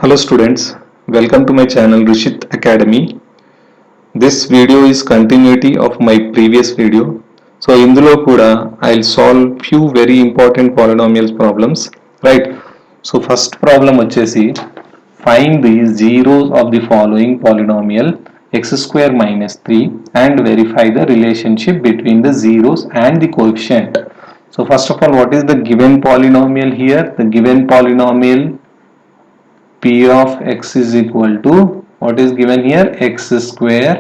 Hello students, welcome to my channel Rishit Academy. This video is continuity of my previous video. So ఇందులో కూడా I'll solve few very important polynomials problems, right? So first problem వచ్చేసి find the zeros of the following polynomial x square minus 3 and verify the relationship between the zeros and the coefficient. So first of all, what is the given polynomial here? The given polynomial p of x is equal to what is given here, x square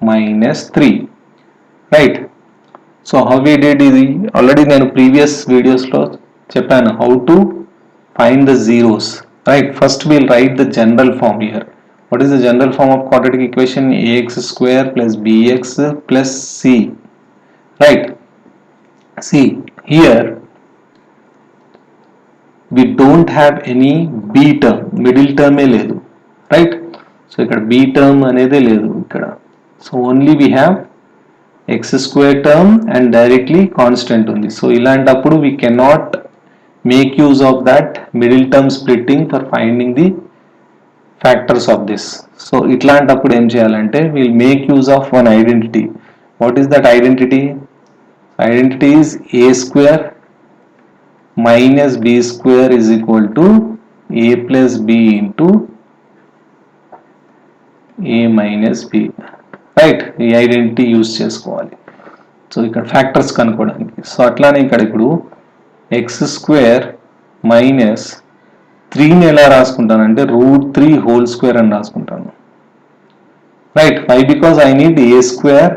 minus 3, right? So how we did is already నేను previous videos లో చెప్పాను how to find the zeros, right? First we'll write the general form here. What is the general form of quadratic equation? Ax square plus bx plus c, right? See here we don't have any b term, middle term ఏ లేదు, right? So ఇక్కడ b term అనేది లేదు ఇక్కడ. So only we have x square term and directly constant ఉంది. So ఇలాంటప్పుడు we cannot make use of that middle term splitting for finding the factors of this. So ఇట్లాంటప్పుడు ఏం చేయాలంటే we'll make use of one identity. What is that identity? Identity is a square minus b square is equal to a plus b into a minus b, right? ఈ identity use చేసుకోవాలి. So ఇక్కడ factors కనుక్కోవడానికి. So అట్లానే ఇక్కడ ఇప్పుడు X square minus 3ని ఎలా రాసుకుంటానంటే √3 whole square అని రాసుకుంటాను, right? Why? Because I need a square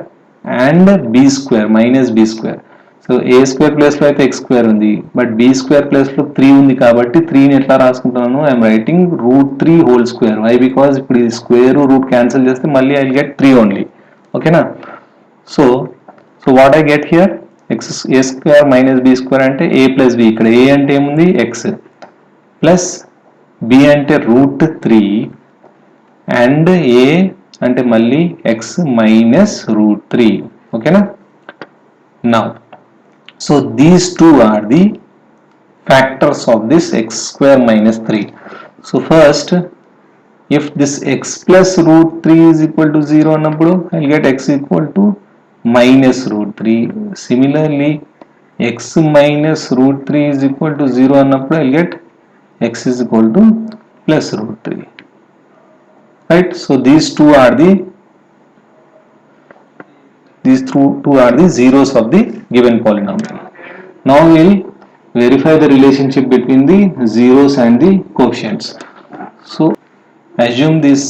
and b square minus b square. So a square ప్లేస్లో అయితే ఎక్స్ స్క్వేర్ ఉంది, బట్ బి స్క్వేర్ ప్లేస్లో 3 ఉంది కాబట్టి 3ని ఎట్లా రాసుకుంటున్నాను? I'm writing √3 whole square. Why? Because ఇప్పుడు ఈ స్క్వేర్ రూట్ క్యాన్సిల్ చేస్తే మళ్ళీ ఐ గెట్ 3 ఓన్లీ, ఓకేనా? So what I get here, x a square minus b square అంటే ఏ ప్లస్ బి. ఇక్కడ ఏ అంటే ఏముంది? ఎక్స్, ప్లస్ బి అంటే √3 అండ్ ఏ అంటే మళ్ళీ ఎక్స్ మైనస్ √3, ఓకేనా? Now so these two are the factors of this x square minus 3. So first, if this x plus √3 is equal to 0 annappudu I'll get x equal to minus √3. Similarly, x minus √3 is equal to 0 annappudu I'll get x is equal to plus √3, right? So these two are the zeros of the given polynomial. Now we will verify the relationship between the zeros and the coefficients. So assume these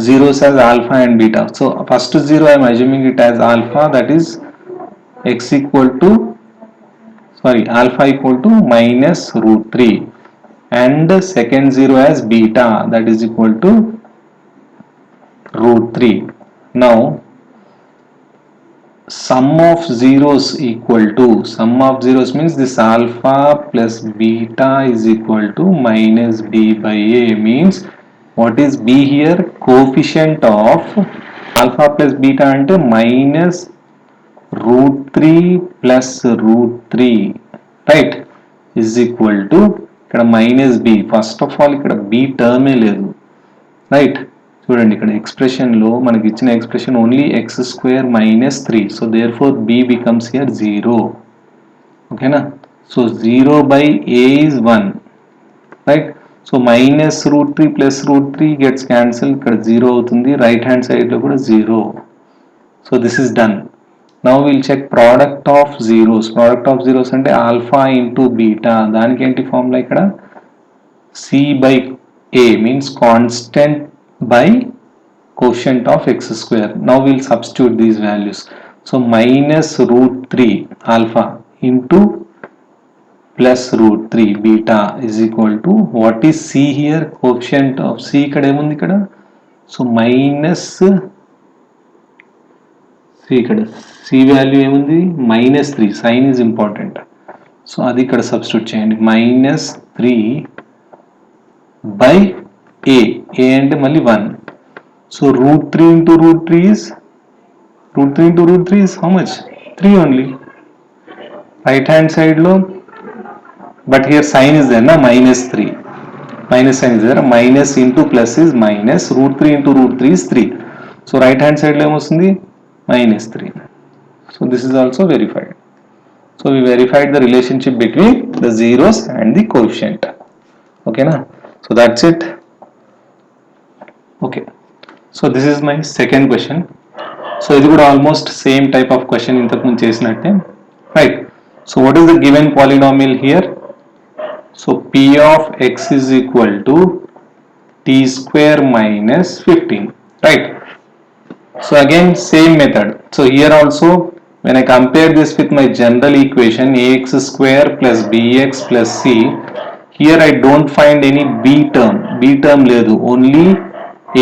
zeros as alpha and beta. So first zero I am assuming it as alpha, that is alpha equal to minus √3, and second zero as beta, that is equal to √3. Now sum of zeros means this alpha plus beta is equal to minus b by a, means what is b here? Coefficient of alpha plus beta ante minus √3 plus √3, right, is equal to ikkada minus b. First of all ikkada b term ఏ లేదు, right? చూడండి ఇక్కడ ఎక్స్ప్రెషన్లో మనకి ఇచ్చిన expression only x square minus 3. So there for b becomes here 0, ఓకేనా? So 0 by a is 1, right? So minus √3 plus √3 gets cancel, ఇక్కడ 0 అవుతుంది. రైట్ హ్యాండ్ సైడ్లో కూడా 0. So this is done. Now will check product of zeros. Product of zeros అంటే alpha into beta. దానికి ఏంటి formula ఇక్కడ? C by A means constant by quotient of x square. Now we will substitute these values. So minus √3 alpha into plus √3 beta is equal to what is c here? Coefficient of c ikkada emundi ikkada? So minus c ikkada c value emundi? minus 3. Sign is important. So adi ikkada substitute cheyandi. minus 3 by a అంటే మళ్ళీ 1. So √3 into √3 is how much? 3 only. Right hand side లో, but here sign is there na, minus 3. minus sign is there, minus into plus is minus, root 3 into root 3 is 3. So right hand side lo emostundi minus 3. So this is also verified. So we verified the relationship between the zeros and the coefficient. Okay na? So that's it. Okay. So this is my second question. So ఇది కూడా almost same type of question ఇంతకు ముందు చేసినట్టే, right? So what is the given polynomial here? So p of x is equal to t square minus 15, right? So again same method. So here also when I compare this with my general equation ax square plus bx plus c, here I don't find any b term ledu, only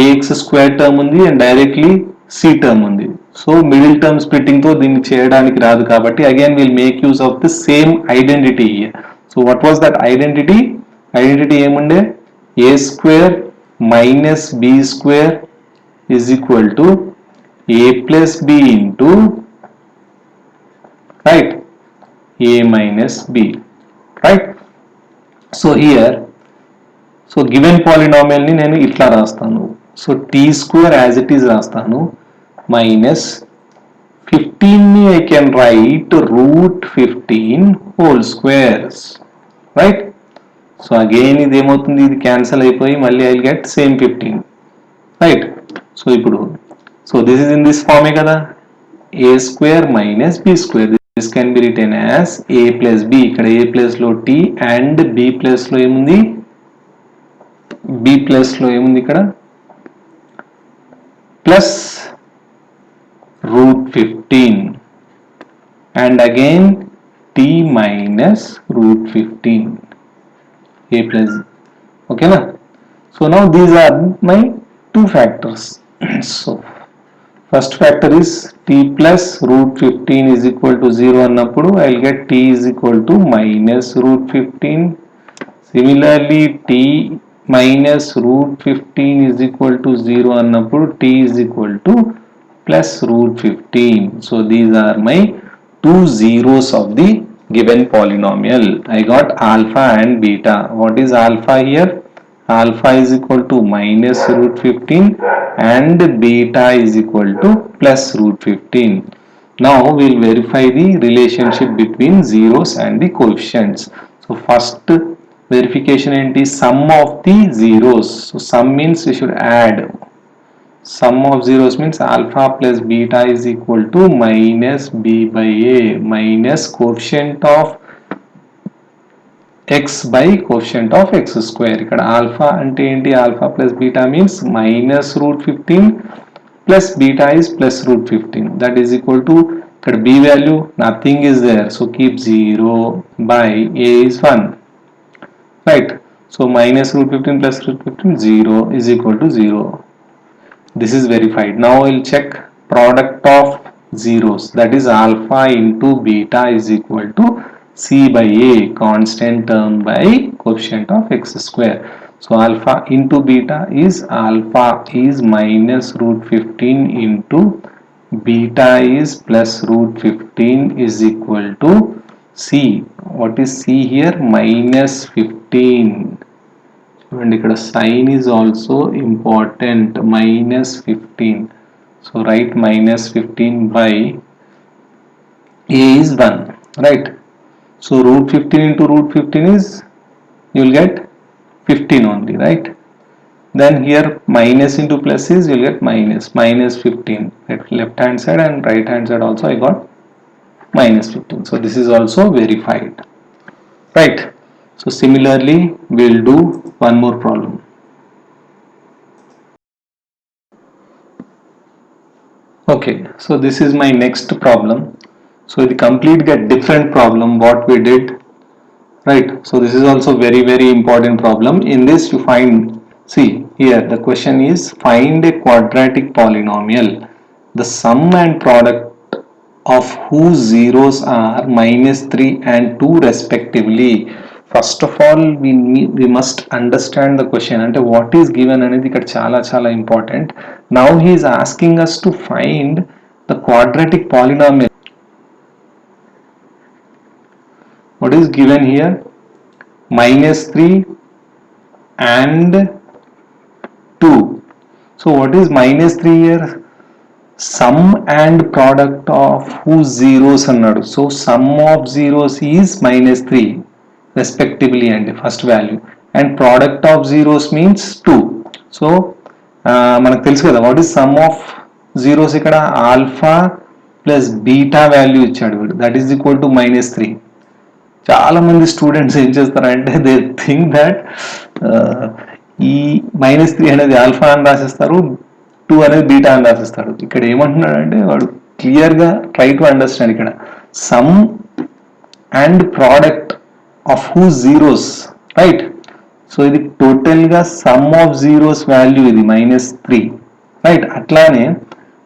ax square term undi and directly c term undi. So middle term splitting తో దీన్ని చేయడానికి రాదు కాబట్టి again we'll make use of the same identity here. So what was that identity? Identity ఏముండే, a square minus b square is equal to a plus b into, right, a minus b, right? So here, so given polynomial ni nenu itla rastanu. So t square as it is rastanu minus 15 ni I can write root 15 whole squares, right? So again ఇది ఏమవుతుంది, ఇది cancel అయిపోయి మళ్ళీ I will get same 15, right? So ఇప్పుడు, so this is in this form కదా, a square minus b square, this can be written as a plus b, ఇక్కడ a plus లో t and b plus లో ఏముంది, b plus లో ఏముంది ఇక్కడ plus root 15 and again t minus root 15, a plus, okay na? So now these are my two factors. So first factor is t plus root 15 is equal to 0 అన్నప్పుడు I will get t is equal to minus root 15. Similarly t minus root 15 is equal to 0 అన్నప్పుడు t is equal to plus root 15. So these are my two zeros of the given polynomial. I got alpha and beta. What is alpha here? Alpha is equal to minus root 15 and beta is equal to plus root 15. Now we will verify the relationship between zeros and the coefficients. So first verification enti, sum of the zeros. So sum means we should add. Sum of zeros means alpha plus beta is equal to minus b by a minus coefficient of x by coefficient of x square. ఇక్కడ alpha అంటే ఏంటి, alpha plus beta means minus root 15 plus beta is plus root 15, that is equal to, ఇక్కడ b value nothing is there, so keep 0 by a is 1, right? So minus root 15 plus root 15, 0 is equal to 0. This is verified. Now I will check product of zeros, that is alpha into beta is equal to c by a, constant term by coefficient of x square. So alpha into beta is, alpha is minus root 15 into beta is plus root 15 is equal to c. What is c here? Minus 15. And ఇక్కడ sign is also important, minus 15. So write minus 15 by a is 1, right? So root 15 into root 15 is, you will get 15 only, right? Then here minus into plus is, you will get minus 15 at left hand side and right hand side also I got minus 15. So this is also verified, right? So similarly we will do one more problem. Okay, so this is my next problem. So the complete get different problem what we did, right? So this is also very important problem. In this you find, see here the question is find a quadratic polynomial, the sum and product of whose zeros are minus 3 and 2 respectively. First of all we must understand the question, అంటే what is given అనేది ఇక్కడ చాలా important. Now he is asking us to find the quadratic polynomial. What is given here? Minus 3 and 2. So what is minus 3 here? Sum and product of whose zeros అన్నాడు. So sum of zeros is minus 3 respectively అండి first value, and product of zeros means 2. So మనకు తెలుసు కదా what is some of zeros, ఇక్కడ alpha plus beta value ఇచ్చాడు వీడు, that is equal to minus 3. చాలా మంది స్టూడెంట్స్ ఏం చేస్తారంటే దే థింక్ దట్ ఈ -3 అనేది ఆల్ఫా అని రాసిస్తారు, 2 అనేది బీటా అని రాసిస్తాడు. ఇక్కడ ఏమంటున్నాడు అంటే వాడు క్లియర్గా ట్రై టు అండర్స్టాండ్, ఇక్కడ some and product of who zeros, right. So ఇది టోటల్గా సమ్ ఆఫ్ జీరోస్ వాల్యూ ఇది -3, రైట్. అట్లానే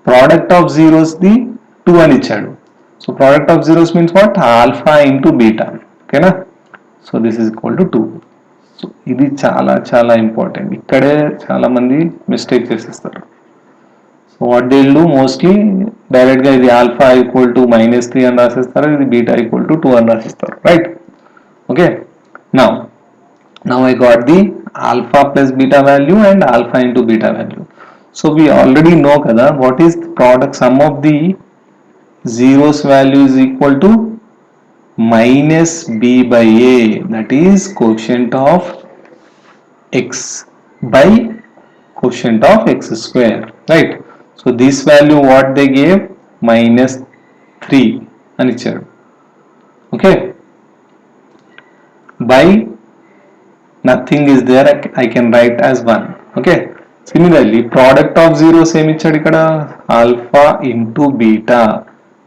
ప్రోడక్ట్ ఆఫ్ జీరోస్ ది 2 అని ఇచ్చాడు. So product of zeros means what, alpha into beta, ఓకేనా. So this is equal to 2. So ఇది చాలా చాలా ఇంపార్టెంట్, ఇక్కడే చాలా మంది మిస్టేక్ చేసేస్తారు. So what they will do mostly డైరెక్ట్గా ఇది ఆల్ఫా ఈక్వల్ టు -3 అని రాసిస్తారు, ఇది బీటా ఈక్వల్ టు 2 అని రాసిస్తారు, right. Okay, now I got the alpha plus beta value and alpha into beta value. So we already know kada what is the product sum of the zeros value is equal to minus b by a, that is quotient of x by quotient of x square, right. So this value what they gave -3 అని ఇచ్చారు, okay, by nothing is there, I can write as 1, okay. Similarly product of zeros ఏమి ఇచ్చాడు ఇక్కడ, alpha into beta,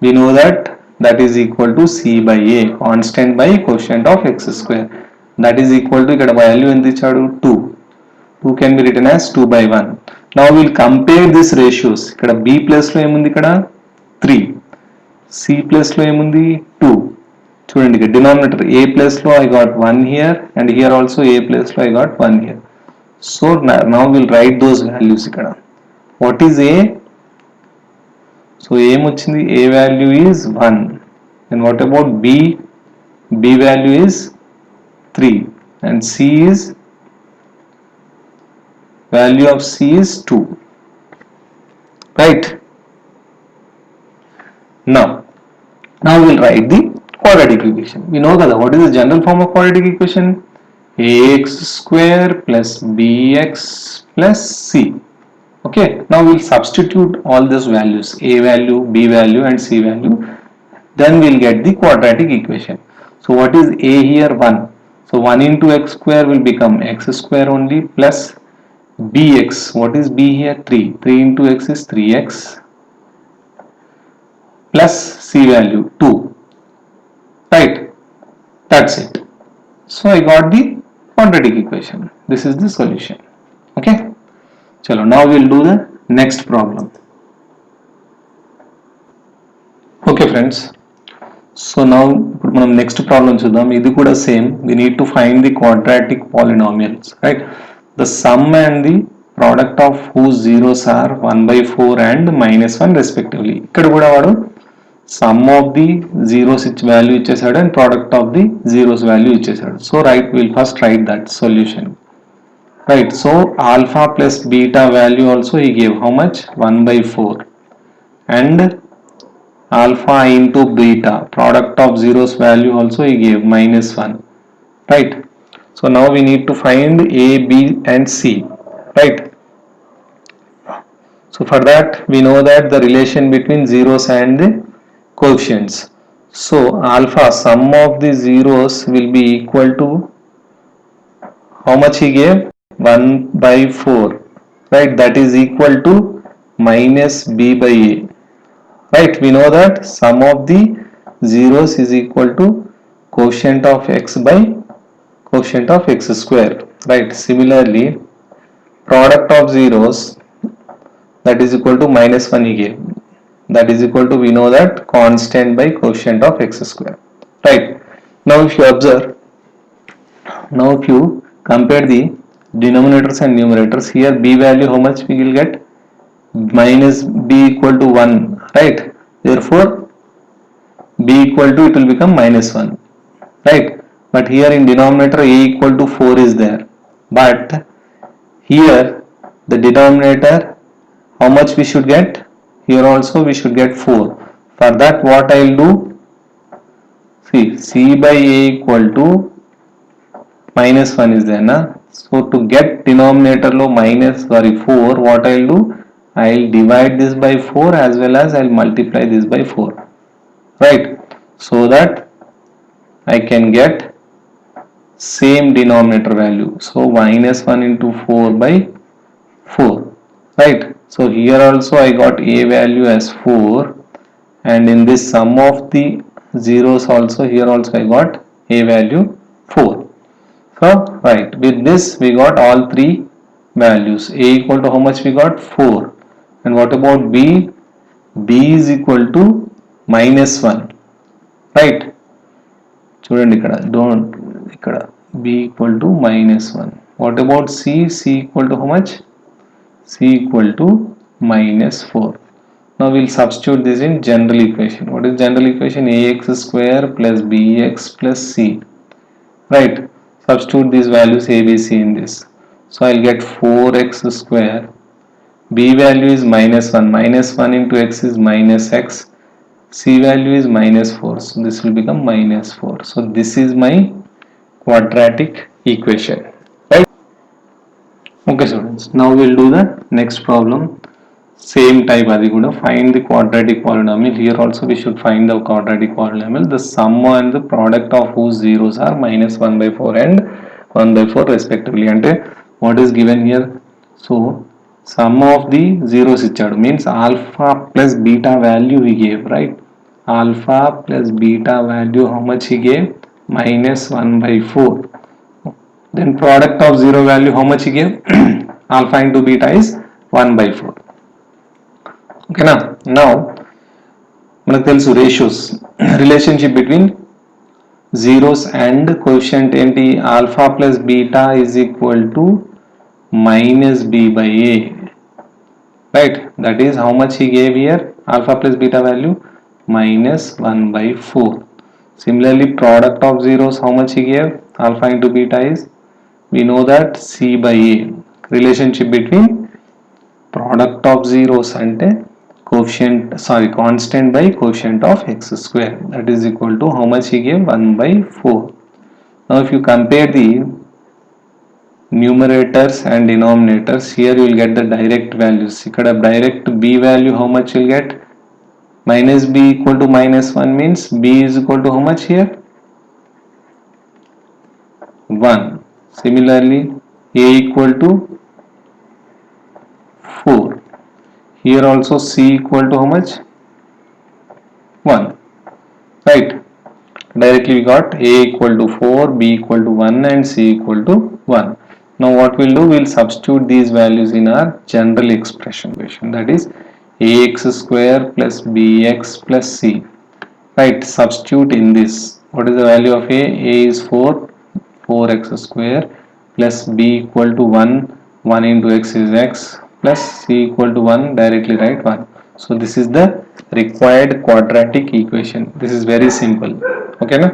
we know that is equal to c by a, constant by quotient of x square, that is equal to ఇక్కడ value ఎంత ఇచ్చాడు 2 can be written as 2 by 1. Now we'll compare this ratios, ఇక్కడ b plus లో ఏముంది, ఇక్కడ 3, c plus లో ఏముంది 2. చూడండి ఇక్కడ డినామినేటర్ a ప్లస్ లో I got 1 here and here also a plus లో I got 1 here. So now we'll write those values ఇక్కడ. What is a? So ఏమొచ్చింది, a value is 1, and what about b? b value is 3 and c is, value of c is 2, right. Now we'll write the quadratic equation. We know that what is the general form of quadratic equation, ax square plus bx plus c, okay. Now we'll substitute all these values, a value, b value and c value, then we'll get the quadratic equation. So what is a here, 1, so 1 into x square will become x square only, plus bx, what is b here, 3 into x is 3x, plus c value 2, right. That's it. So I got the quadratic equation, this is the solution, okay. Chalo, now we'll do the next problem. Okay friends, so now ఇప్పుడు మనం next problem చూద్దాం. ఇది కూడా same, we need to find the quadratic polynomials, right. The sum and the product of whose zeros are 1/4 and -1 respectively. ఇక్కడ కూడా వాడు sum of the zeros value ఇచ్చేసాడు and product of the zeros value ఇచ్చేసాడు. So we'll first write that solution, right. So alpha plus beta value also he gave how much, 1/4, and alpha into beta product of zeros value also he gave -1, right. So now we need to find a, b and c, right. So for that we know that the relation between zeros and the coefficients. So alpha, sum of the zeros will be equal to how much he gave, 1/4, right. That is equal to minus b by a, right. We know that sum of the zeros is equal to quotient of x by quotient of x square, right. Similarly product of zeros, that is equal to -1 he gave, that is equal to, we know that constant by quotient of x square, right. Now if you observe, now if you compare the denominators and numerators, here b value how much we will get, minus b equal to 1, right. Therefore b equal to, it will become -1, right. But here in denominator a equal to 4 is there, but here the denominator, how much we should get? Here also we should get 4. For that, what I will do? See, C by A equal to minus 1 is there, na? So to get denominator low minus 4, what I will do? I will divide this by 4 as well as I will multiply this by 4, right? So that I can get same denominator value. So minus 1 into 4 by 4, right? So here also I got A value as 4, and in this sum of the zeros also, here also I got A value 4. So right, with this we got all three values. A equal to how much we got? 4. And what about B? B is equal to minus 1, right? చూడండి ఇక్కడ don't ఇక్కడ b equal to minus 1. What about C? C equal to how much? C equal to minus 4. Now we'll substitute this in general equation. What is general equation? Ax square plus bx plus c, right? Substitute these values a, b, c in this. So I'll get 4x square. B value is minus 1. Minus 1 into x is minus x. C value is minus 4. So this will become minus 4. So this is my quadratic equation, right? Okay students, now we'll do the next problem. Same type adi kuda, find the quadratic polynomial. Here also we should find the quadratic polynomial, the sum and the product of whose zeros are minus 1 by 4 and 1 by 4 respectively. Ante what is given here? So sum of the zeros ichadu, means alpha plus beta value he gave, right? Alpha plus beta value, how much he gave? Minus 1 by 4. Then product of zero value, how much he gave? Alpha into beta is 1 by 4. Okay, now మనకు తెలుసు ratios, relationship between zeros and coefficient ఏంటి? Alpha plus beta is equal to minus b by a, right? That is how much he gave here? Alpha plus beta value minus 1 by 4. Similarly, product of zeros, how much he gave? Alpha into beta is, we know that c by a. Relationship between product of zeros ante coefficient, constant by coefficient of x square, that is equal to how much he gave? 1 by 4. Now if you compare the numerators and denominators, here you will get the direct values. Ikkada direct b value, how much you will get? Minus b equal to minus 1 means b is equal to how much here? 1. Similarly, a equal to 4. Here also c equal to how much? 1, right? Directly we got a equal to 4, b equal to 1 and c equal to 1. Now what we'll do, we'll substitute these values in our general expression, that is ax square plus bx plus c, right? Substitute in this. What is the value of a? A is 4, 4x square plus b equal to 1, 1 into x is x, plus c equal to 1, directly write 1. So this is the required quadratic equation. This is very simple. Okay na?